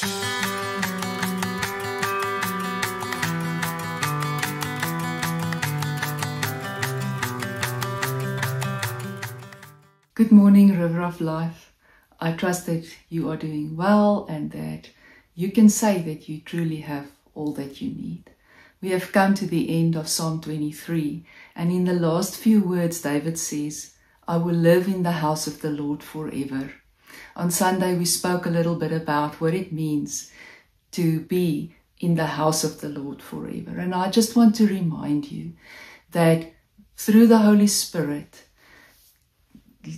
Good morning, River of Life. I trust that you are doing well and that you can say that you truly have all that you need. We have come to the end of Psalm 23, and in the last few words, David says, I will live in the house of the Lord forever. On Sunday, we spoke a little bit about what it means to be in the house of the Lord forever. And I just want to remind you that through the Holy Spirit,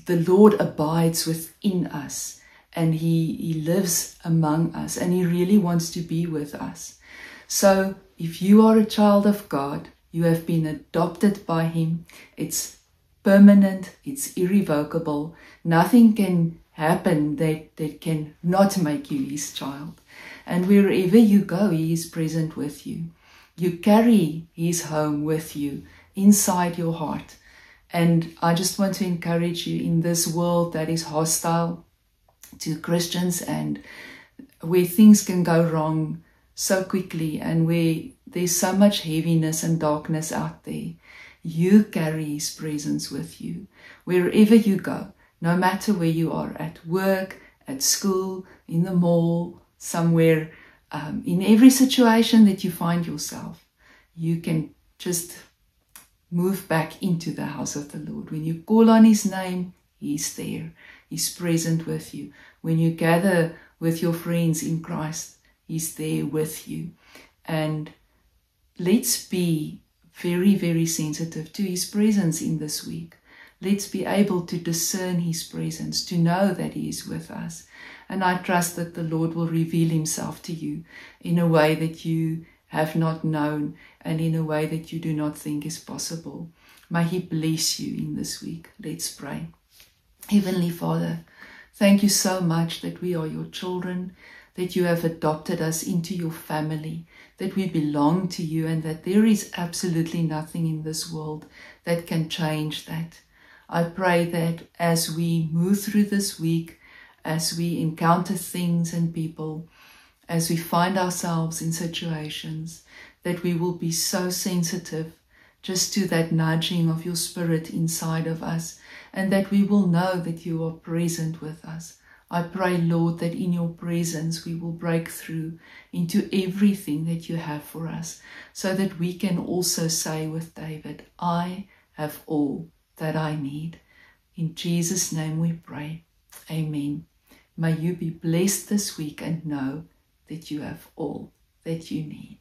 the Lord abides within us, and He lives among us, and He really wants to be with us. So if you are a child of God, you have been adopted by Him. It's permanent, it's irrevocable. Nothing can happen that can not make you His child. And wherever you go, He is present with you. You carry His home with you inside your heart. And I just want to encourage you in this world that is hostile to Christians and where things can go wrong so quickly and where there's so much heaviness and darkness out there, you carry His presence with you. Wherever you go, no matter where you are, at work, at school, in the mall, somewhere, in every situation that you find yourself, you can just move back into the house of the Lord. When you call on His name, He's there. He's present with you. When you gather with your friends in Christ, He's there with you. And let's be very, very sensitive to His presence in this week. Let's be able to discern His presence, to know that He is with us. And I trust that the Lord will reveal Himself to you in a way that you have not known and in a way that you do not think is possible. May He bless you in this week. Let's pray. Heavenly Father, thank you so much that we are your children, that you have adopted us into your family, that we belong to you, and that there is absolutely nothing in this world that can change that. I pray that as we move through this week, as we encounter things and people, as we find ourselves in situations, that we will be so sensitive just to that nudging of your Spirit inside of us, and that we will know that you are present with us. I pray, Lord, that in your presence we will break through into everything that you have for us, so that we can also say with David, I have all that I need. In Jesus' name we pray. Amen. May you be blessed this week and know that you have all that you need.